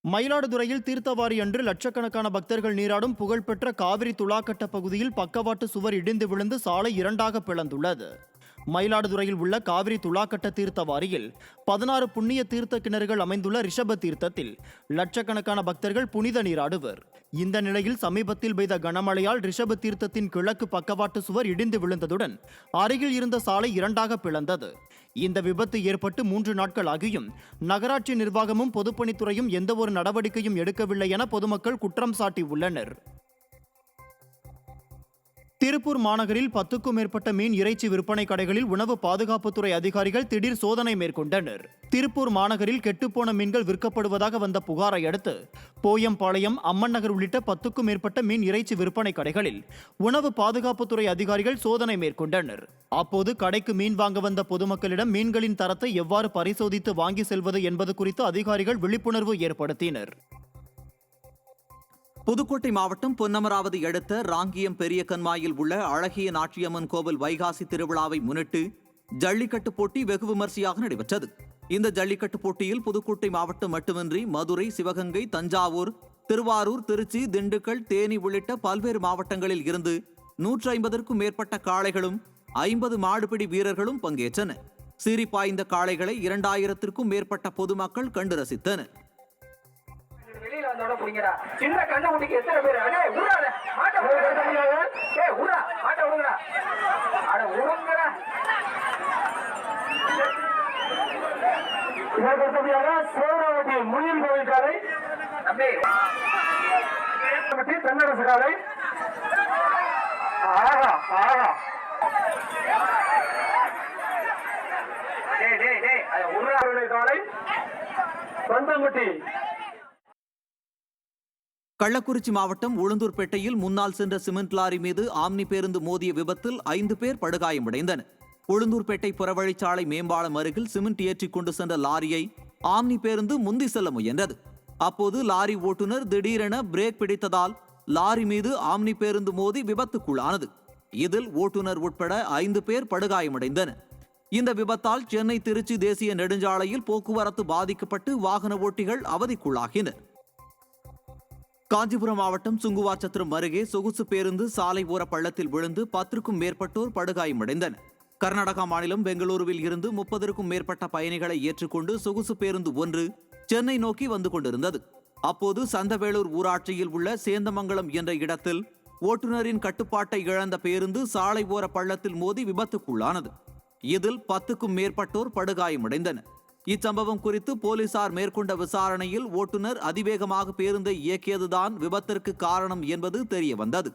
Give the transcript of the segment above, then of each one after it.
மயிலாடுதுறையில் தீர்த்தவாரி அன்று லட்சக்கணக்கான பக்தர்கள் நீராடும் புகழ்பெற்ற காவிரி துலாக்கட்ட பகுதியில் பக்கவாட்டு சுவர் இடிந்து விழுந்து சாலை இரண்டாக பிளந்துள்ளது. மயிலாடுதுறையில் உள்ள காவிரி துலாக்கட்ட தீர்த்தவாரியில் 16 புண்ணிய தீர்த்த கிணறுகள் அமைந்துள்ள ரிஷப தீர்த்தத்தில் லட்சக்கணக்கான பக்தர்கள் புனித நீராடுவர். இந்த நிலையில் சமீபத்தில் பெய்த கனமழையால் ரிஷப தீர்த்தத்தின் கிழக்கு பக்கவாட்டு சுவர் இடிந்து விழுந்ததுடன் அருகில் இருந்த சாலை இரண்டாக பிளந்தது. இந்த விபத்து ஏற்பட்டு 3 நாட்கள் ஆகியும் நகராட்சி நிர்வாகமும் பொதுப்பணித்துறையும் எந்தவொரு நடவடிக்கையும் எடுக்கவில்லை என பொதுமக்கள் குற்றம் சாட்டியுள்ளனர். திருப்பூர் மாநகரில் 10க்கும் மேற்பட்ட மீன் இறைச்சி விற்பனை கடைகளில் உணவு பாதுகாப்புத்துறை அதிகாரிகள் திடீர் சோதனை மேற்கொண்டனர். திருப்பூர் மாநகரில் கெட்டுப்போன மீன்கள் விற்கப்படுவதாக வந்த புகாரை அடுத்து போயம்பாளையம், அம்மன் நகர் உள்ளிட்ட 10க்கும் மேற்பட்ட மீன் இறைச்சி விற்பனை கடைகளில் உணவு பாதுகாப்புத்துறை அதிகாரிகள் சோதனை மேற்கொண்டனர். அப்போது கடைக்கு மீன் வாங்க வந்த பொதுமக்களிடம் மீன்களின் தரத்தை எவ்வாறு பரிசோதித்து வாங்கி செல்வது என்பது குறித்து அதிகாரிகள் விழிப்புணர்வு ஏற்படுத்தினர். புதுக்கோட்டை மாவட்டம் பொன்னமராவதி அடுத்த ராங்கியம் பெரிய கண்மாயில் உள்ள அழகிய நாச்சியம்மன் கோவில் வைகாசி திருவிழாவை முன்னிட்டு ஜல்லிக்கட்டு போட்டி வெகு விமர்சையாக நடைபெற்றது. இந்த ஜல்லிக்கட்டு போட்டியில் புதுக்கோட்டை மாவட்டம் மட்டுமின்றி மதுரை, சிவகங்கை, தஞ்சாவூர், திருவாரூர், திருச்சி, திண்டுக்கல், தேனி உள்ளிட்ட பல்வேறு மாவட்டங்களில் இருந்து 150க்கும் மேற்பட்ட காளைகளும் 50 மாடுபிடி வீரர்களும் பங்கேற்றனர். சீறி பாய்ந்த காளைகளை 2000த்திற்கும் மேற்பட்ட பொதுமக்கள் கண்டு ரசித்தனர். சின்ன கண்ணுக்குட்டிக்கு எத்தனை பேர் சோழவட்டி முனியன் கோவில் காலை, தென்னரசு காலை, காலை, பந்தங்குட்டி. கள்ளக்குறிச்சி மாவட்டம் உளுந்தூர்பேட்டையில் முன்னால் சென்ற சிமெண்ட் லாரி மீது ஆம்னி பேருந்து மோதிய விபத்தில் 5 பேர் படுகாயமடைந்தனர். உளுந்தூர்பேட்டை புறவழிச்சாலை மேம்பாலம் அருகில் சிமெண்ட் ஏற்றிக் கொண்டு சென்ற லாரியை ஆம்னி பேருந்து முந்தி செல்ல முயன்றது. அப்போது லாரி ஓட்டுநர் திடீரென பிரேக் பிடித்ததால் லாரி மீது ஆம்னி பேருந்து மோதி விபத்துக்குள்ளானது. இதில் ஓட்டுநர் உட்பட 5 பேர் படுகாயமடைந்தனர். இந்த விபத்தால் சென்னை திருச்சி தேசிய நெடுஞ்சாலையில் போக்குவரத்து பாதிக்கப்பட்டு வாகன ஓட்டிகள் அவதிக்குள்ளாகினர். காஞ்சிபுரம் மாவட்டம் சுங்குவாச்சத்திரம் அருகே சொகுசு பேருந்து சாலை ஓர பள்ளத்தில் விழுந்து 10க்கும் மேற்பட்டோர் படுகாயமடைந்தனர். கர்நாடகா மாநிலம் பெங்களூருவில் இருந்து 30க்கும் மேற்பட்ட பயணிகளை ஏற்றுக்கொண்டு சொகுசு பேருந்து ஒன்று சென்னை நோக்கி வந்து கொண்டிருந்தது. அப்போது சந்தவேலூர் ஊராட்சியில் உள்ள சேந்தமங்கலம் என்ற இடத்தில் ஓட்டுநரின் கட்டுப்பாட்டை இழந்த பேருந்து சாலை ஓர பள்ளத்தில் மோதி விபத்துக்குள்ளானது. இதில் 10க்கும் மேற்பட்டோர் படுகாயமடைந்தனர். இச்சம்பவம் குறித்து போலீசார் மேற்கொண்ட விசாரணையில் ஓட்டுநர் அதிவேகமாக பேருந்தை இயக்கியதுதான் விபத்திற்கு காரணம் என்பது தெரியவந்தது.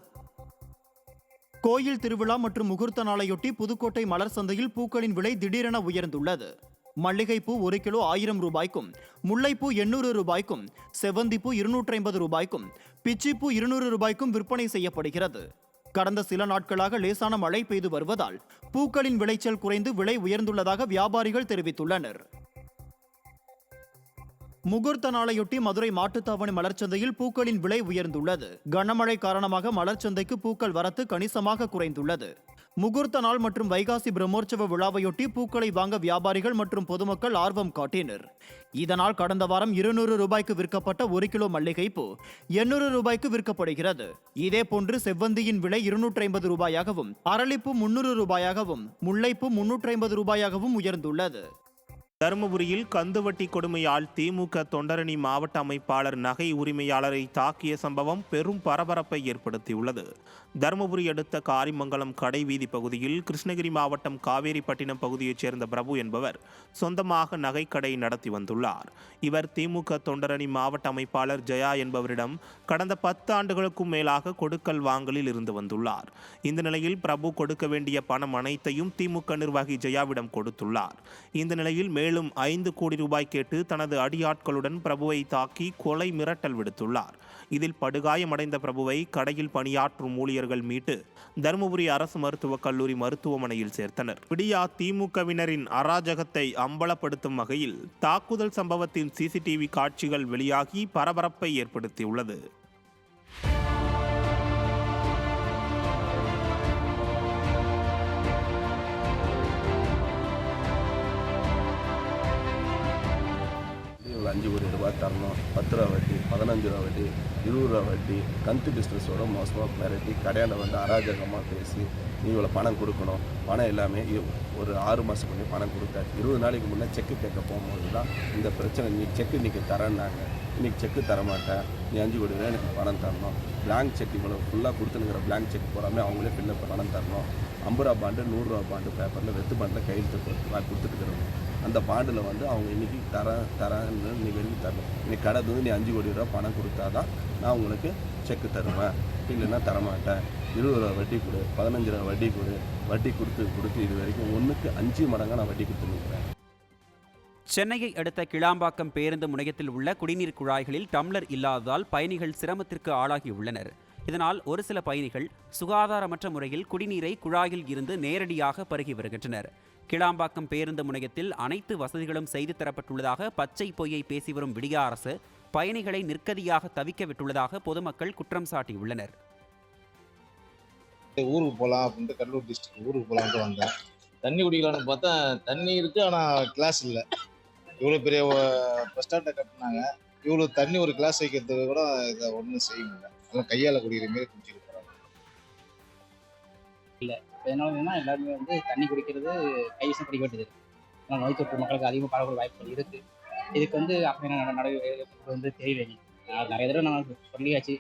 கோயில் திருவிழா மற்றும் முகூர்த்த நாளையொட்டி புதுக்கோட்டை மலர் சந்தையில் பூக்களின் விலை திடீரென உயர்ந்துள்ளது. மல்லிகைப்பூ 1 கிலோ 1000 ரூபாய்க்கும், முல்லைப்பூ 800 ரூபாய்க்கும், செவந்திப்பூ 250 ரூபாய்க்கும், பிச்சிப்பூ 200 ரூபாய்க்கும் விற்பனை செய்யப்படுகிறது. கடந்த சில நாட்களாக லேசான மழை பெய்து வருவதால் பூக்களின் விளைச்சல் குறைந்து விலை உயர்ந்துள்ளதாக வியாபாரிகள் தெரிவித்துள்ளனர். முகூர்த்த நாளையொட்டி மதுரை மாட்டுத்தாவணி மலர்ச்சந்தையில் பூக்களின் விலை உயர்ந்துள்ளது. கனமழை காரணமாக மலர்ச்சந்தைக்கு பூக்கள் வரத்து கணிசமாக குறைந்துள்ளது. முகூர்த்த நாள் மற்றும் வைகாசி பிரம்மோற்சவ விழாவையொட்டி பூக்களை வாங்க வியாபாரிகள் மற்றும் பொதுமக்கள் ஆர்வம் காட்டினர். இதனால் கடந்த வாரம் 200 ரூபாய்க்கு விற்கப்பட்ட 1 கிலோ மல்லிகைப்பூ 800 ரூபாய்க்கு விற்கப்படுகிறது. இதேபோன்று செவ்வந்தியின் விலை 250 ரூபாயாகவும், அரளிப்பூ 300 ரூபாயாகவும், முல்லைப்பூ 350 ரூபாயாகவும் உயர்ந்துள்ளது. தருமபுரியில் கந்துவட்டி கொடுமையால் திமுக தொண்டரணி மாவட்ட அமைப்பாளர் நகை உரிமையாளரை தாக்கிய சம்பவம் பெரும் பரபரப்பை ஏற்படுத்தியுள்ளது. தருமபுரி அடுத்த காரிமங்கலம் கடைவீதி பகுதியில் கிருஷ்ணகிரி மாவட்டம் காவேரிப்பட்டினம் பகுதியைச் சேர்ந்த பிரபு என்பவர் சொந்தமாக நகைக்கடை நடத்தி வந்துள்ளார். இவர் திமுக தொண்டரணி மாவட்ட அமைப்பாளர் ஜெயா என்பவரிடம் கடந்த 10 ஆண்டுகளுக்கும் மேலாக கொடுக்கல் வாங்கலில் இருந்து வந்துள்ளார். இந்த நிலையில் பிரபு கொடுக்க வேண்டிய பணம் அனைத்தையும் திமுக நிர்வாகி ஜெயாவிடம் கொடுத்துள்ளார். இந்த நிலையில் மேலும் 5 கோடி ரூபாய் கேட்டு தனது அடியாட்களுடன் பிரபுவை தாக்கி கொலை மிரட்டல் விடுத்துள்ளார். இதில் படுகாயமடைந்த பிரபுவை கடையில் பணியாற்றும் ஊழியர்கள் மீட்டு தருமபுரி அரசு மருத்துவக் கல்லூரி மருத்துவமனையில் சேர்த்தனர். விடியா திமுகவினரின் அராஜகத்தை அம்பலப்படுத்தும் வகையில் தாக்குதல் சம்பவத்தின் சிசிடிவி காட்சிகள் வெளியாகி பரபரப்பை ஏற்படுத்தியுள்ளது. 5 கோடி ரூபாய் தரணும், 10 ரூபா வட்டி, 15 ரூபா வட்டி, 20 ரூபா வட்டி, கந்து பிஸ்னஸோட மோசமாக மிரட்டி கடையாண்ட வந்து அராஜகமாக பேசி நீ இவ்வளோ பணம் கொடுக்கணும், பணம் எல்லாமே ஒரு 6 மாதம் பண்ணி பணம் கொடுத்தாரு. 20 நாளைக்கு முன்னே செக்கு கேட்க போகும்போது தான் இந்த பிரச்சனை. நீ செக்கு இன்றைக்கி தரேன்னாங்க, இன்றைக்கி செக்கு தரமாட்டேன், நீ 5 கோடி ரூபாய் எனக்கு பணம் தரணும், பிளாங்க் செக் இவ்வளோ ஃபுல்லாக கொடுத்துனுங்கிற பிளாங்க் செக் போகாமே அவங்களே ஃபில்லப் பணம் தரணும், 50 ரூபா பாண்டு 100 ரூபா பாண்டு பேப்பரில் வெத்து பாண்டில் கையெழுத்து நான் கொடுத்துட்டுருக்குறேன். அந்த பாண்டில் வந்து அவங்க இன்றைக்கி தரேன்னு நீ வெளியே தரணும். இன்னைக்கு கடை வந்து நீ 5 கோடி ரூபா பணம் கொடுத்தா தான் நான் உங்களுக்கு செக்கு தருவேன், இல்லைன்னா தரமாட்டேன். 20 ரூபா வட்டி கொடு, 15 ரூபா வட்டி கொடு, வட்டி கொடுத்து இது வரைக்கும் 1க்கு 5 மடங்காக நான் வட்டி கொடுத்துருக்கிறேன். சென்னையை அடுத்த கிளாம்பாக்கம் பேருந்து முனையத்தில் உள்ள குடிநீர் குழாய்களில் டம்ளர் இல்லாததால் பயணிகள் சிரமத்திற்கு ஆளாகியுள்ளனர். இதனால் ஒரு சில பயணிகள் சுகாதாரமற்ற முறையில் குடிநீரை குழாயில் இருந்து நேரடியாக பருகி வருகின்றனர். கிளாம்பாக்கம் பேருந்து முனையத்தில் அனைத்து வசதிகளும் செய்து தரப்பட்டுள்ளதாக பச்சை பொய்யை பேசி வரும் விடிய அரசு பயணிகளை நிர்கதியாக தவிக்க விட்டுள்ளதாக பொதுமக்கள் குற்றம் சாட்டியுள்ளனர். ஊருக்கு போகலாம் அப்படின்ட்டு கடலூர் டிஸ்ட்ரிக்ட் ஊருக்கு போகலான்ட்டு வந்தேன். தண்ணி குடிக்கலான்னு பார்த்தா தண்ணி இருக்குது, ஆனால் கிளாஸ் இல்லை. இவ்வளோ பெரிய பஸ் ஸ்டாண்டை கட்டினாங்க, இவ்வளோ தண்ணி ஒரு கிளாஸ் வைக்கிறதுக்கு கூட இதை ஒன்றும் செய்ய முடியல. அதெல்லாம் கையால் குடிக்கிற மாரி குடிச்சிட்டு போகிறாங்க. இல்லை இதனால எல்லாருமே வந்து தண்ணி குடிக்கிறது கைவசம் பிடிக்கப்பட்டது. ஆனால் நோய் தொற்று மக்களுக்கு அதிகமாக பரவக்கூடிய வாய்ப்புகள் இருக்குது. இதுக்கு வந்து அப்படின்னா நடவடிக்கை வந்து தெரியலைங்க. நிறைய தடவை நான் சொல்லியாச்சு,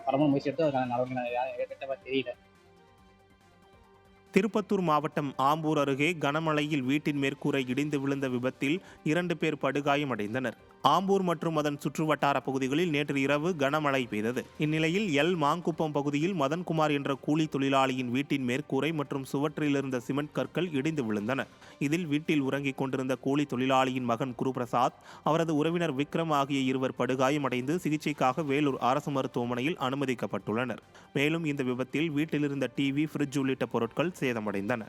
பரவ முயற்சி எடுத்து அதுக்கான நடவடிக்கை தெரியல. திருப்பத்தூர் மாவட்டம் ஆம்பூர் அருகே கனமழையில் வீட்டின் மேற்கூரை இடிந்து விழுந்த விபத்தில் 2 பேர் படுகாயமடைந்தனர். ஆம்பூர் மற்றும் அதன் சுற்றுவட்டார பகுதிகளில் நேற்று இரவு கனமழை பெய்தது. இந்நிலையில் மாங்குப்பம் பகுதியில் மதன்குமார் என்ற கூலி தொழிலாளியின் வீட்டின் மேற்கூரை மற்றும் சுவற்றில் இருந்த சிமெண்ட் கற்கள் இடிந்து விழுந்தன. இதில் வீட்டில் உறங்கிக் கொண்டிருந்த கூலி தொழிலாளியின் மகன் குருபிரசாத், அவரது உறவினர் விக்ரம் ஆகிய 2 படுகாயமடைந்து சிகிச்சைக்காக வேலூர் அரசு மருத்துவமனையில் அனுமதிக்கப்பட்டுள்ளனர். மேலும் இந்த விபத்தில் வீட்டில் இருந்த டிவி, ஃப்ரிட்ஜ் உள்ளிட்ட பொருட்கள் சேதமடைந்தன.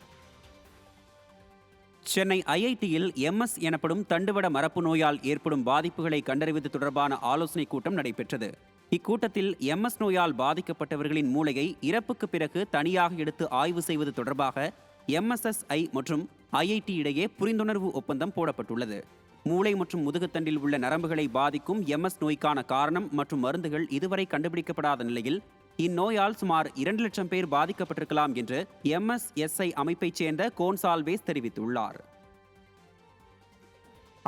சென்னை ஐஐடியில் MS எனப்படும் தண்டுவட மரப்பு நோயால் ஏற்படும் பாதிப்புகளை கண்டறிவது தொடர்பான ஆலோசனைக் கூட்டம் நடைபெற்றது. இக்கூட்டத்தில் MS நோயால் பாதிக்கப்பட்டவர்களின் மூளையை இறப்புக்கு பிறகு தனியாக எடுத்து ஆய்வு செய்வது தொடர்பாக MSSI மற்றும் IIT இடையே புரிந்துணர்வு ஒப்பந்தம் போடப்பட்டுள்ளது. மூளை மற்றும் முதுகுத்தண்டில் உள்ள நரம்புகளை பாதிக்கும் MS நோய்க்கான காரணம் மற்றும் மருந்துகள் இதுவரை கண்டுபிடிக்கப்படாத நிலையில் இந்நோயால் சுமார் 2 லட்சம் பேர் பாதிக்கப்பட்டிருக்கலாம் என்று MSSI அமைப்பைச் சேர்ந்த கோன்சால்வேஸ் தெரிவித்துள்ளார்.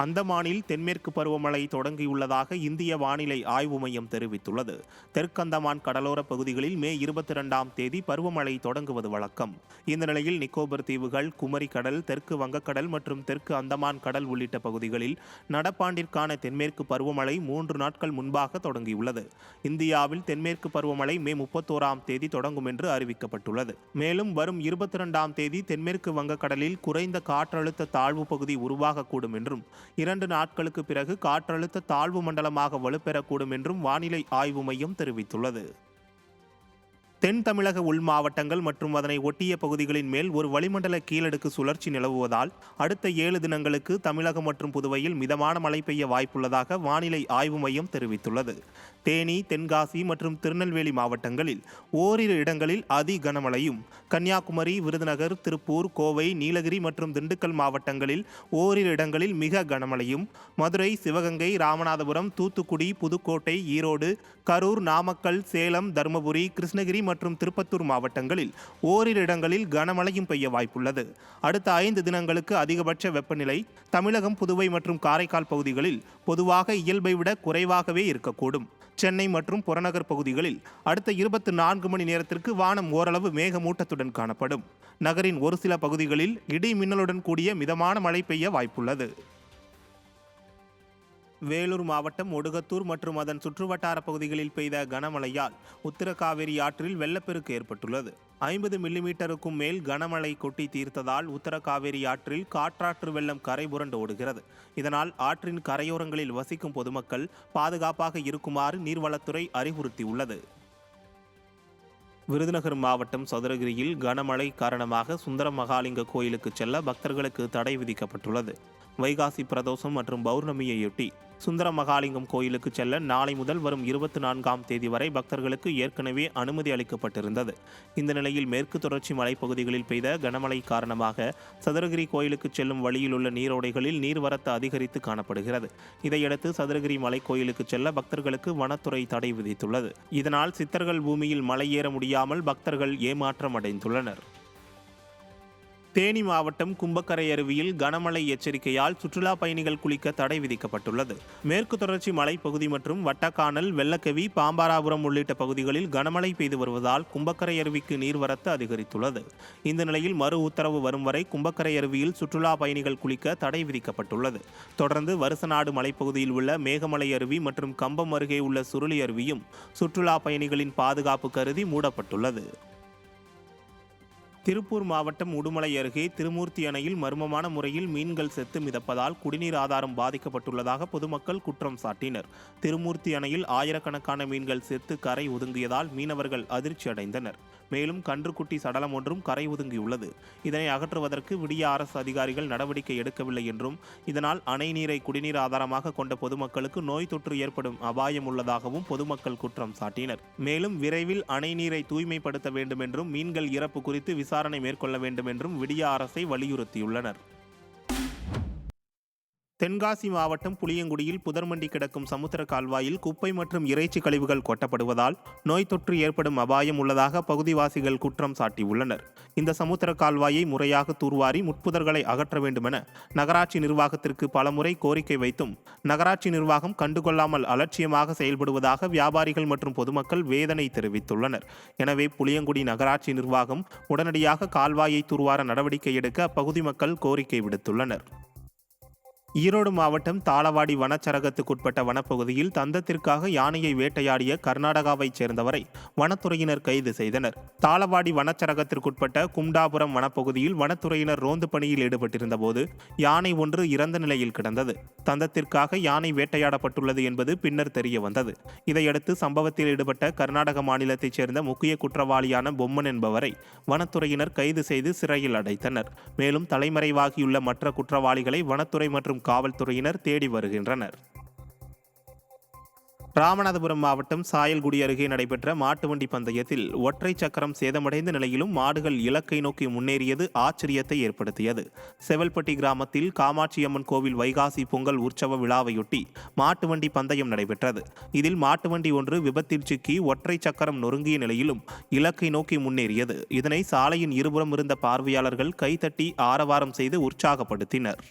அந்தமானில் தென்மேற்கு பருவமழை தொடங்கியுள்ளதாக இந்திய வானிலை ஆய்வு மையம் தெரிவித்துள்ளது. தெற்கந்தமான் கடலோர பகுதிகளில் மே 22ஆம் தேதி பருவமழை தொடங்குவது வழக்கம். இந்த நிலையில் நிக்கோபர் தீவுகள், குமரி கடல், தெற்கு வங்கக்கடல் மற்றும் தெற்கு அந்தமான் கடல் உள்ளிட்ட பகுதிகளில் நடப்பாண்டிற்கான தென்மேற்கு பருவமழை 3 நாட்கள் முன்பாக தொடங்கியுள்ளது. இந்தியாவில் தென்மேற்கு பருவமழை மே 31ஆம் தேதி தொடங்கும் என்று அறிவிக்கப்பட்டுள்ளது. மேலும் வரும் 22ஆம் தேதி தென்மேற்கு வங்கக்கடலில் குறைந்த காற்றழுத்த தாழ்வு பகுதி உருவாகக்கூடும் என்றும் 2 நாட்களுக்கு பிறகு காற்றழுத்த தாழ்வு மண்டலமாக வலுப்பெறக்கூடும் என்றும் வானிலை ஆய்வு மையம் தெரிவித்துள்ளது. தென் தமிழக உள் மாவட்டங்கள் மற்றும் அதனை ஒட்டிய பகுதிகளின் மேல் ஒரு வளிமண்டல கீழடுக்கு சுழற்சி நிலவுவதால் அடுத்த 7 தினங்களுக்கு தமிழகம் மற்றும் புதுவையில் மிதமான மழை பெய்ய வாய்ப்புள்ளதாக வானிலை ஆய்வு மையம் தெரிவித்துள்ளது. தேனி, தென்காசி மற்றும் திருநெல்வேலி மாவட்டங்களில் ஓரிரு இடங்களில் அதி கனமழையும், கன்னியாகுமரி, விருதுநகர், திருப்பூர், கோவை, நீலகிரி மற்றும் திண்டுக்கல் மாவட்டங்களில் ஓரிரு இடங்களில் மிக கனமழையும், மதுரை, சிவகங்கை, ராமநாதபுரம், தூத்துக்குடி, புதுக்கோட்டை, ஈரோடு, கரூர், நாமக்கல், சேலம், தருமபுரி, கிருஷ்ணகிரி மற்றும் திருப்பத்தூர் மாவட்டங்களில் ஓரிரு இடங்களில் கனமழையும் பெய்ய வாய்ப்புள்ளது. அடுத்த 5 தினங்களுக்கு அதிகபட்ச வெப்பநிலை தமிழகம், புதுவை மற்றும் காரைக்கால் பகுதிகளில் பொதுவாக இயல்பை விட குறைவாகவே இருக்கக்கூடும். சென்னை மற்றும் புறநகர் பகுதிகளில் அடுத்த 24 மணி நேரத்திற்கு வானம் ஓரளவு மேகமூட்டத்துடன் காணப்படும். நகரின் ஒரு சில பகுதிகளில் இடி மின்னலுடன் கூடிய மிதமான மழை பெய்ய வாய்ப்புள்ளது. வேலூர் மாவட்டம் ஒடுகத்தூர் மற்றும் அதன் சுற்றுவட்டார பகுதிகளில் பெய்த கனமழையால் உத்தரகாவேரி ஆற்றில் வெள்ளப்பெருக்கு ஏற்பட்டுள்ளது. 50 மில்லிமீட்டருக்கும் மேல் கனமழை கொட்டி தீர்த்ததால் உத்தரகாவேரி ஆற்றில் காற்றாற்று வெள்ளம் கரை புரண்டு ஓடுகிறது. இதனால் ஆற்றின் கரையோரங்களில் வசிக்கும் பொதுமக்கள் பாதுகாப்பாக இருக்குமாறு நீர்வளத்துறை அறிவுறுத்தியுள்ளது. விருதுநகர் மாவட்டம் சதுரகிரியில் கனமழை காரணமாக சுந்தர மகாலிங்க கோயிலுக்கு செல்ல பக்தர்களுக்கு தடை விதிக்கப்பட்டுள்ளது. வைகாசி பிரதோஷம் மற்றும் பௌர்ணமியையொட்டி சுந்தர மகாலிங்கம் கோயிலுக்கு செல்ல நாளை முதல் வரும் 24ஆம் தேதி வரை பக்தர்களுக்கு ஏற்கனவே அனுமதி அளிக்கப்பட்டிருந்தது. இந்த நிலையில் மேற்கு தொடர்ச்சி மலைப்பகுதிகளில் பெய்த கனமழை காரணமாக சதுரகிரி கோயிலுக்கு செல்லும் வழியில் உள்ள நீரோடைகளில் நீர்வரத்து அதிகரித்து காணப்படுகிறது. இதையடுத்து சதுரகிரி மலை கோயிலுக்கு செல்ல பக்தர்களுக்கு வனத்துறை தடை விதித்துள்ளது. இதனால் சித்தர்கள் பூமியில் மலை ஏற முடியாமல் பக்தர்கள் ஏமாற்றம் அடைந்துள்ளனர். தேனி மாவட்டம் கும்பக்கரை அருவியில் கனமழை எச்சரிக்கையால் சுற்றுலா பயணிகள் குளிக்க தடை விதிக்கப்பட்டுள்ளது. மேற்கு தொடர்ச்சி மலைப்பகுதி மற்றும் வட்டக்கானல், வெள்ளக்கவி, பாம்பாராபுரம் உள்ளிட்ட பகுதிகளில் கனமழை பெய்து வருவதால் கும்பக்கரை அருவிக்கு நீர்வரத்து அதிகரித்துள்ளது. இந்த நிலையில் மறு உத்தரவு வரும் வரை கும்பக்கரை அருவியில் சுற்றுலா பயணிகள் குளிக்க தடை விதிக்கப்பட்டுள்ளது. தொடர்ந்து வருசநாடு மலைப்பகுதியில் உள்ள மேகமலை அருவி மற்றும் கம்பம் அருகே உள்ள சுருளி அருவியும் சுற்றுலா பயணிகளின் பாதுகாப்பு கருதி மூடப்பட்டுள்ளது. திருப்பூர் மாவட்டம் உடுமலை அருகே திருமூர்த்தி அணையில் மர்மமான முறையில் மீன்கள் செத்து மிதப்பதால் குடிநீர் ஆதாரம் பாதிக்கப்பட்டுள்ளதாக பொதுமக்கள் குற்றம் சாட்டினர். திருமூர்த்தி அணையில் ஆயிரக்கணக்கான மீன்கள் செத்து கரை ஒதுங்கியதால் மீனவர்கள் அதிர்ச்சி அடைந்தனர். மேலும் கன்றுக்குட்டி சடலம் ஒன்றும் கரை ஒதுங்கியுள்ளது. இதனை அகற்றுவதற்கு விடிய அரசு அதிகாரிகள் நடவடிக்கை எடுக்கவில்லை என்றும் இதனால் அணை நீரை குடிநீர் ஆதாரமாக கொண்ட பொதுமக்களுக்கு நோய் தொற்று ஏற்படும் அபாயம் உள்ளதாகவும் பொதுமக்கள் குற்றம் சாட்டினர். மேலும் விரைவில் அணை நீரை தூய்மைப்படுத்த வேண்டும் என்றும் மீன்கள் இறப்பு குறித்து விசாரணை மேற்கொள்ள வேண்டும் என்றும் விடிய அரசை வலியுறுத்தியுள்ளனர். தென்காசி மாவட்டம் புளியங்குடியில் புதர்மண்டி கிடக்கும் சமுத்திர கால்வாயில் குப்பை மற்றும் இறைச்சி கழிவுகள் கொட்டப்படுவதால் நோய் தொற்று ஏற்படும் அபாயம் உள்ளதாக பகுதிவாசிகள் குற்றம் சாட்டியுள்ளனர். இந்த சமுத்திர கால்வாயை முறையாக தூர்வாரி முட்புதர்களை அகற்ற வேண்டுமென நகராட்சி நிர்வாகத்திற்கு பலமுறை கோரிக்கை வைத்தும் நகராட்சி நிர்வாகம் கண்டுகொள்ளாமல் அலட்சியமாக செயல்படுவதாக வியாபாரிகள் மற்றும் பொதுமக்கள் வேதனை தெரிவித்துள்ளனர். எனவே புளியங்குடி நகராட்சி நிர்வாகம் உடனடியாக கால்வாயை தூர்வார நடவடிக்கை எடுக்க அப்பகுதி மக்கள் கோரிக்கை விடுத்துள்ளனர். ஈரோடு மாவட்டம் தாளவாடி வனச்சரகத்துக்குட்பட்ட வனப்பகுதியில் தந்தத்திற்காக யானையை வேட்டையாடிய கர்நாடகாவைச் சேர்ந்தவரை வனத்துறையினர் கைது செய்தனர். தாளவாடி வனச்சரகத்திற்குட்பட்ட கும்டாபுரம் வனப்பகுதியில் வனத்துறையினர் ரோந்து பணியில் ஈடுபட்டிருந்த போது யானை ஒன்று இறந்த நிலையில் கிடந்தது. தந்தத்திற்காக யானை வேட்டையாடப்பட்டுள்ளது என்பது பின்னர் தெரிய வந்தது. இதையடுத்து சம்பவத்தில் ஈடுபட்ட கர்நாடக மாநிலத்தைச் சேர்ந்த முக்கிய குற்றவாளியான பொம்மன் என்பவரை வனத்துறையினர் கைது செய்து சிறையில் அடைத்தனர். மேலும் தலைமறைவாகியுள்ள மற்ற குற்றவாளிகளை வனத்துறை மற்றும் காவல்துறையினர் தேடி வருகின்றனர். ராமநாதபுரம் மாவட்டம் சாயல்குடி அருகே நடைபெற்ற மாட்டு வண்டி பந்தயத்தில் ஒற்றை சக்கரம் சேதமடைந்த நிலையிலும் மாடுகள் இலக்கை நோக்கி முன்னேறியது ஆச்சரியத்தை ஏற்படுத்தியது. செவல்பட்டி கிராமத்தில் காமாட்சியம்மன் கோவில் வைகாசி பொங்கல் உற்சவ விழாவையொட்டி மாட்டு வண்டி பந்தயம் நடைபெற்றது. இதில் மாட்டு வண்டி ஒன்று விபத்தில் சிக்கி ஒற்றை சக்கரம் நொறுங்கிய நிலையிலும் இலக்கை நோக்கி முன்னேறியது. இதனை சாலையின் இருபுறம் இருந்த பார்வையாளர்கள் கைதட்டி ஆரவாரம் செய்து உற்சாகப்படுத்தினர்.